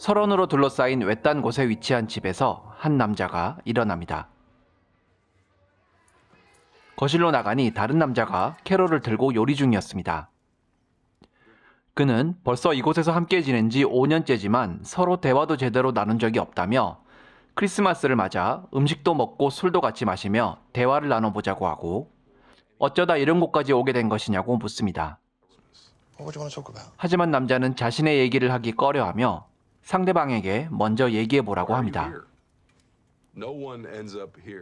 설원으로 둘러싸인 외딴 곳에 위치한 집에서 한 남자가 일어납니다. 거실로 나가니 다른 남자가 캐롤을 들고 요리 중이었습니다. 그는 벌써 이곳에서 함께 지낸 지 5년째지만 서로 대화도 제대로 나눈 적이 없다며 크리스마스를 맞아 음식도 먹고 술도 같이 마시며 대화를 나눠보자고 하고 어쩌다 이런 곳까지 오게 된 것이냐고 묻습니다. 하지만 남자는 자신의 얘기를 하기 꺼려하며 상대방에게 먼저 얘기해보라고 합니다.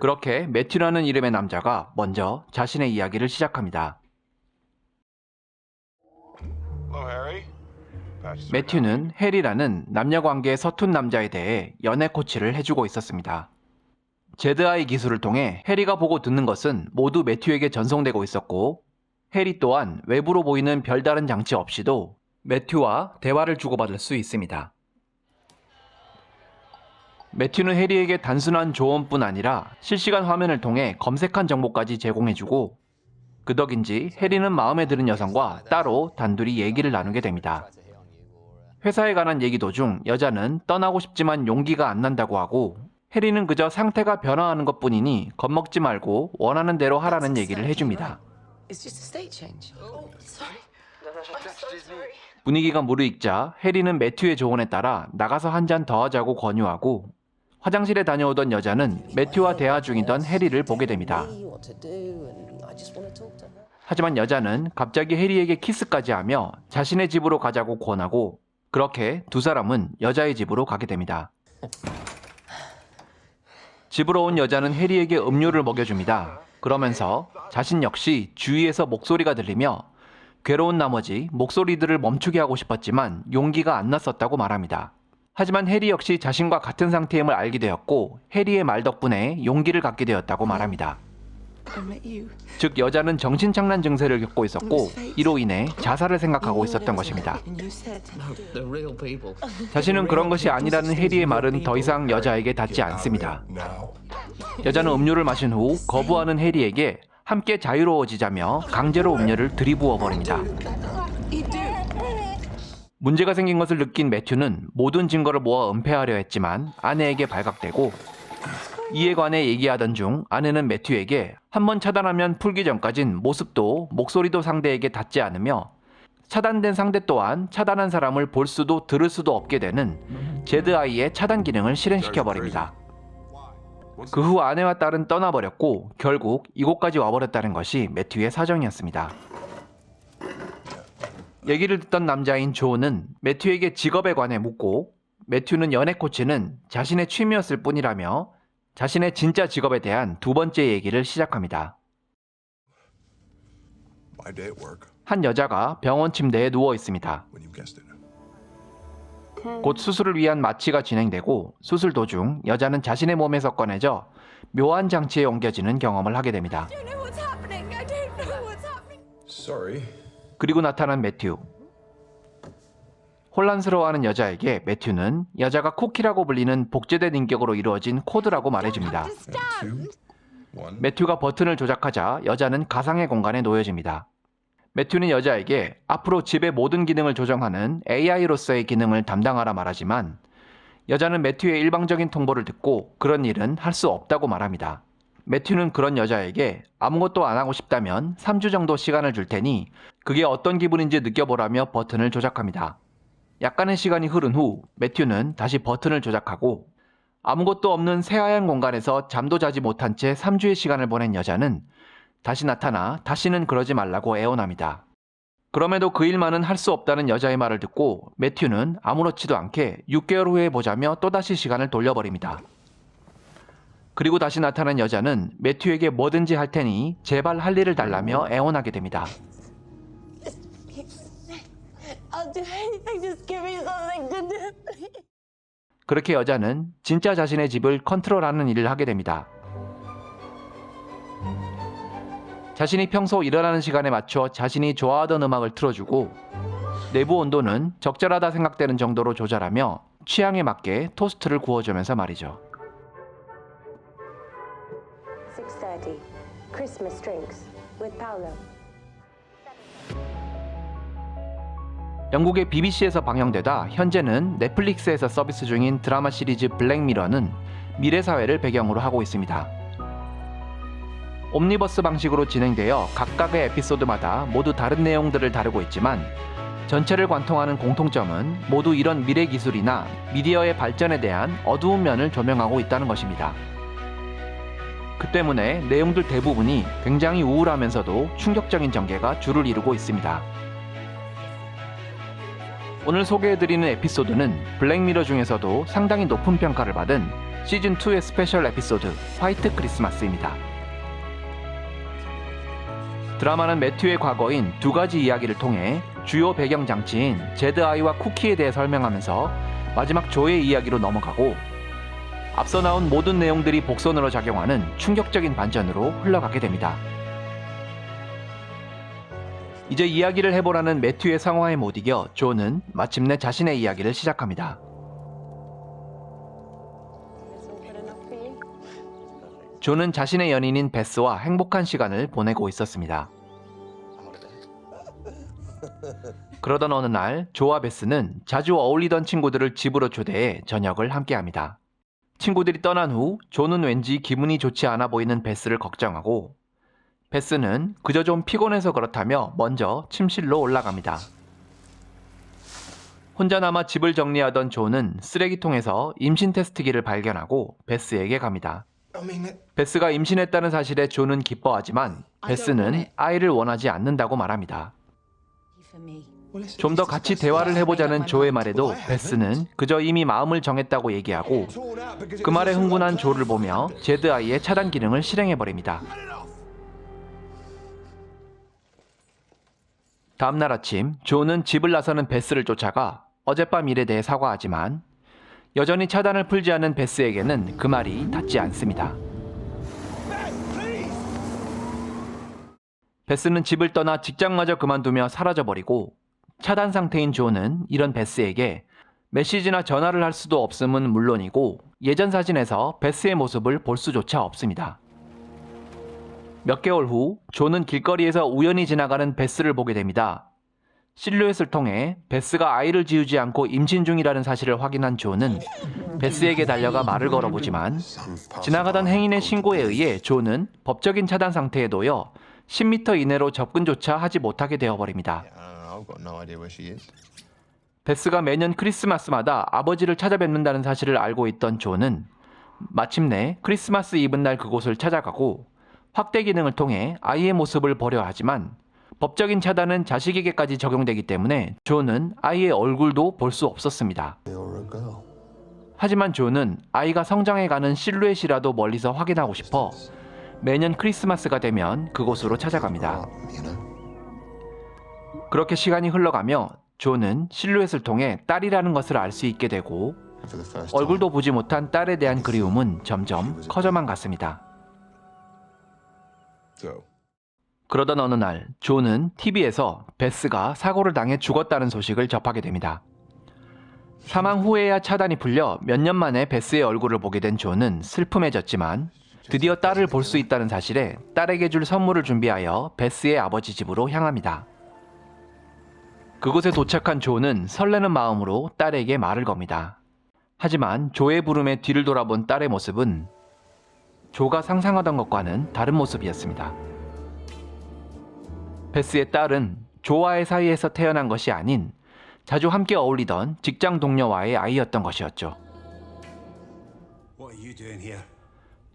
그렇게 매튜라는 이름의 남자가 먼저 자신의 이야기를 시작합니다. 매튜는 해리라는 남녀관계에 서툰 남자에 대해 연애 코치를 해주고 있었습니다. 제드아이 기술을 통해 해리가 보고 듣는 것은 모두 매튜에게 전송되고 있었고 해리 또한 외부로 보이는 별다른 장치 없이도 매튜와 대화를 주고받을 수 있습니다. 매튜는 해리에게 단순한 조언뿐 아니라 실시간 화면을 통해 검색한 정보까지 제공해주고 그 덕인지 해리는 마음에 드는 여성과 따로 단둘이 얘기를 나누게 됩니다. 회사에 관한 얘기 도중 여자는 떠나고 싶지만 용기가 안 난다고 하고 해리는 그저 상태가 변화하는 것뿐이니 겁먹지 말고 원하는 대로 하라는 얘기를 해줍니다. 분위기가 무르익자 해리는 매튜의 조언에 따라 나가서 한 잔 더 하자고 권유하고 화장실에 다녀오던 여자는 매튜와 대화 중이던 해리를 보게 됩니다. 하지만 여자는 갑자기 해리에게 키스까지 하며 자신의 집으로 가자고 권하고 그렇게 두 사람은 여자의 집으로 가게 됩니다. 집으로 온 여자는 해리에게 음료를 먹여줍니다. 그러면서 자신 역시 주위에서 목소리가 들리며 괴로운 나머지 목소리들을 멈추게 하고 싶었지만 용기가 안 났었다고 말합니다. 하지만 해리 역시 자신과 같은 상태임을 알게 되었고 해리의 말 덕분에 용기를 갖게 되었다고 말합니다. 즉 여자는 정신착란 증세를 겪고 있었고 이로 인해 자살을 생각하고 있었던 것입니다. 자신은 그런 것이 아니라는 해리의 말은 더 이상 여자에게 닿지 않습니다. 여자는 음료를 마신 후 거부하는 해리에게 함께 자유로워지자며 강제로 음료를 들이부어 버립니다. 문제가 생긴 것을 느낀 매튜는 모든 증거를 모아 은폐하려 했지만 아내에게 발각되고 이에 관해 얘기하던 중 아내는 매튜에게 한번 차단하면 풀기 전까진 모습도 목소리도 상대에게 닿지 않으며 차단된 상대 또한 차단한 사람을 볼 수도 들을 수도 없게 되는 제드아이의 차단 기능을 실행시켜버립니다. 그 후 아내와 딸은 떠나버렸고 결국 이곳까지 와버렸다는 것이 매튜의 사정이었습니다. 얘기를 듣던 남자인 조는 매튜에게 직업에 관해 묻고 매튜는 연애 코치는 자신의 취미였을 뿐이라며 자신의 진짜 직업에 대한 두 번째 얘기를 시작합니다. 한 여자가 병원 침대에 누워 있습니다. 곧 수술을 위한 마취가 진행되고 수술 도중 여자는 자신의 몸에서 꺼내져 묘한 장치에 옮겨지는 경험을 하게 됩니다. 그리고 나타난 매튜. 혼란스러워하는 여자에게 매튜는 여자가 쿠키라고 불리는 복제된 인격으로 이루어진 코드라고 말해줍니다. 매튜가 버튼을 조작하자 여자는 가상의 공간에 놓여집니다. 매튜는 여자에게 앞으로 집의 모든 기능을 조정하는 AI로서의 기능을 담당하라 말하지만 여자는 매튜의 일방적인 통보를 듣고 그런 일은 할 수 없다고 말합니다. 매튜는 그런 여자에게 아무것도 안 하고 싶다면 3주 정도 시간을 줄 테니 그게 어떤 기분인지 느껴보라며 버튼을 조작합니다. 약간의 시간이 흐른 후 매튜는 다시 버튼을 조작하고 아무것도 없는 새하얀 공간에서 잠도 자지 못한 채 3주의 시간을 보낸 여자는 다시 나타나 다시는 그러지 말라고 애원합니다. 그럼에도 그 일만은 할 수 없다는 여자의 말을 듣고 매튜는 아무렇지도 않게 6개월 후에 보자며 또다시 시간을 돌려버립니다. 그리고 다시 나타난 여자는 매튜에게 뭐든지 할 테니 제발 할 일을 달라며 애원하게 됩니다. 그렇게 여자는 진짜 자신의 집을 컨트롤하는 일을 하게 됩니다. 자신이 평소 일어나는 시간에 맞춰 자신이 좋아하던 음악을 틀어주고 내부 온도는 적절하다 생각되는 정도로 조절하며 취향에 맞게 토스트를 구워주면서 말이죠. 6:30 Christmas drinks with Paolo. 영국의 BBC에서 방영되다 현재는 넷플릭스에서 서비스 중인 드라마 시리즈 블랙미러는 미래 사회를 배경으로 하고 있습니다. 옴니버스 방식으로 진행되어 각각의 에피소드마다 모두 다른 내용들을 다루고 있지만 전체를 관통하는 공통점은 모두 이런 미래 기술이나 미디어의 발전에 대한 어두운 면을 조명하고 있다는 것입니다. 그 때문에 내용들 대부분이 굉장히 우울하면서도 충격적인 전개가 주를 이루고 있습니다. 오늘 소개해드리는 에피소드는 블랙미러 중에서도 상당히 높은 평가를 받은 시즌2의 스페셜 에피소드 화이트 크리스마스입니다. 드라마는 매튜의 과거인 두 가지 이야기를 통해 주요 배경 장치인 제드아이와 쿠키에 대해 설명하면서 마지막 조의 이야기로 넘어가고 앞서 나온 모든 내용들이 복선으로 작용하는 충격적인 반전으로 흘러가게 됩니다. 이제 이야기를 해보라는 매튜의 상황에 못 이겨 조는 마침내 자신의 이야기를 시작합니다. 조는 자신의 연인인 베스와 행복한 시간을 보내고 있었습니다. 그러던 어느 날 조와 베스는 자주 어울리던 친구들을 집으로 초대해 저녁을 함께합니다. 친구들이 떠난 후 조는 왠지 기분이 좋지 않아 보이는 베스를 걱정하고 베스는 그저 좀 피곤해서 그렇다며 먼저 침실로 올라갑니다. 혼자 남아 집을 정리하던 조는 쓰레기통에서 임신 테스트기를 발견하고 베스에게 갑니다. 베스가 임신했다는 사실에 조는 기뻐하지만 베스는 아이를 원하지 않는다고 말합니다. 좀 더 같이 대화를 해보자는 조의 말에도 베스는 그저 이미 마음을 정했다고 얘기하고 그 말에 흥분한 조를 보며 제드아이의 차단 기능을 실행해버립니다. 다음날 아침 조는 집을 나서는 베스를 쫓아가 어젯밤 일에 대해 사과하지만 여전히 차단을 풀지 않은 베스에게는 그 말이 닿지 않습니다. 베스는 집을 떠나 직장마저 그만두며 사라져버리고 차단 상태인 조는 이런 베스에게 메시지나 전화를 할 수도 없음은 물론이고 예전 사진에서 베스의 모습을 볼 수조차 없습니다. 몇 개월 후 조는 길거리에서 우연히 지나가는 베스를 보게 됩니다. 실루엣을 통해 베스가 아이를 지우지 않고 임신 중이라는 사실을 확인한 조는 베스에게 달려가 말을 걸어보지만 지나가던 행인의 신고에 의해 조는 법적인 차단 상태에 놓여 10m 이내로 접근조차 하지 못하게 되어버립니다. 베스가 매년 크리스마스마다 아버지를 찾아뵙는다는 사실을 알고 있던 조는 마침내 크리스마스 이브날 그곳을 찾아가고 확대 기능을 통해 아이의 모습을 보려 하지만 법적인 차단은 자식에게까지 적용되기 때문에 조는 아이의 얼굴도 볼 수 없었습니다. 하지만 조는 아이가 성장해가는 실루엣이라도 멀리서 확인하고 싶어 매년 크리스마스가 되면 그곳으로 찾아갑니다. 그렇게 시간이 흘러가며 조는 실루엣을 통해 딸이라는 것을 알 수 있게 되고 얼굴도 보지 못한 딸에 대한 그리움은 점점 커져만 갔습니다. 그러던 어느 날 조는 TV에서 베스가 사고를 당해 죽었다는 소식을 접하게 됩니다. 사망 후에야 차단이 풀려 몇 년 만에 베스의 얼굴을 보게 된 조는 슬픔해졌지만 드디어 딸을 볼 수 있다는 사실에 딸에게 줄 선물을 준비하여 베스의 아버지 집으로 향합니다. 그곳에 도착한 조는 설레는 마음으로 딸에게 말을 겁니다. 하지만 조의 부름에 뒤를 돌아본 딸의 모습은 조가 상상하던 것과는 다른 모습이었습니다. 베스의 딸은 조와의 사이에서 태어난 것이 아닌 자주 함께 어울리던 직장 동료와의 아이였던 것이었죠.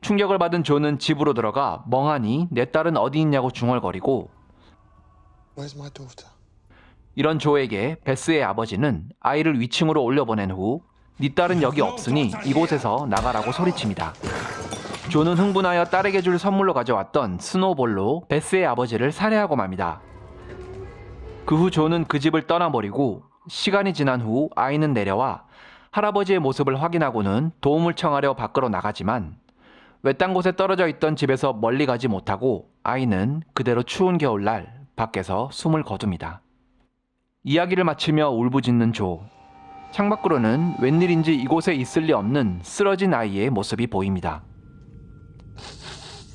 충격을 받은 조는 집으로 들어가 멍하니 내 딸은 어디 있냐고 중얼거리고 이런 조에게 베스의 아버지는 아이를 위층으로 올려보낸 후 네 딸은 여기 없으니 이곳에서 나가라고 소리칩니다. 조는 흥분하여 딸에게 줄 선물로 가져왔던 스노볼로 베스의 아버지를 살해하고 맙니다. 그 후 조는 그 집을 떠나버리고 시간이 지난 후 아이는 내려와 할아버지의 모습을 확인하고는 도움을 청하려 밖으로 나가지만 외딴 곳에 떨어져 있던 집에서 멀리 가지 못하고 아이는 그대로 추운 겨울날 밖에서 숨을 거둡니다. 이야기를 마치며 울부짖는 조. 창밖으로는 웬일인지 이곳에 있을 리 없는 쓰러진 아이의 모습이 보입니다.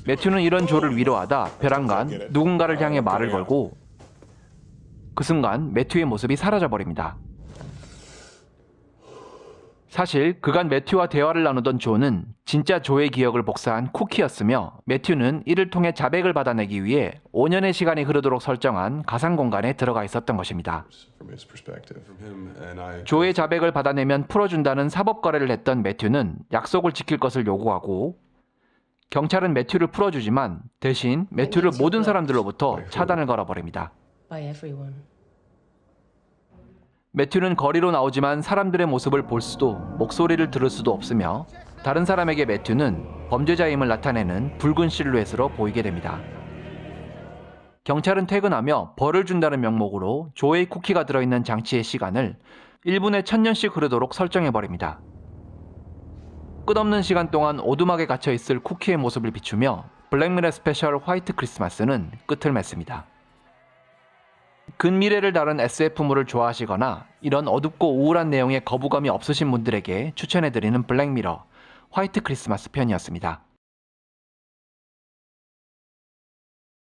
매튜는 이런 조를 위로하다 벼랑간 누군가를 향해 말을 걸고 그 순간 매튜의 모습이 사라져버립니다. 사실 그간 매튜와 대화를 나누던 조는 진짜 조의 기억을 복사한 쿠키였으며 매튜는 이를 통해 자백을 받아내기 위해 5년의 시간이 흐르도록 설정한 가상 공간에 들어가 있었던 것입니다. From his perspective, from him and I. 조의 자백을 받아내면 풀어준다는 사법 거래를 했던 매튜는 약속을 지킬 것을 요구하고 경찰은 매튜를 풀어주지만 대신 매튜를 모든 사람들로부터 차단을 걸어버립니다. by everyone. 매튜는 거리로 나오지만 사람들의 모습을 볼 수도 목소리를 들을 수도 없으며 다른 사람에게 매튜는 범죄자임을 나타내는 붉은 실루엣으로 보이게 됩니다. 경찰은 퇴근하며 벌을 준다는 명목으로 조의 쿠키가 들어있는 장치의 시간을 1분에 1000년씩 흐르도록 설정해버립니다. 끝없는 시간 동안 오두막에 갇혀있을 쿠키의 모습을 비추며 블랙미러 스페셜 화이트 크리스마스는 끝을 맺습니다. 근미래를 다룬 SF물을 좋아하시거나 이런 어둡고 우울한 내용에 거부감이 없으신 분들에게 추천해드리는 블랙미러 화이트 크리스마스 편이었습니다.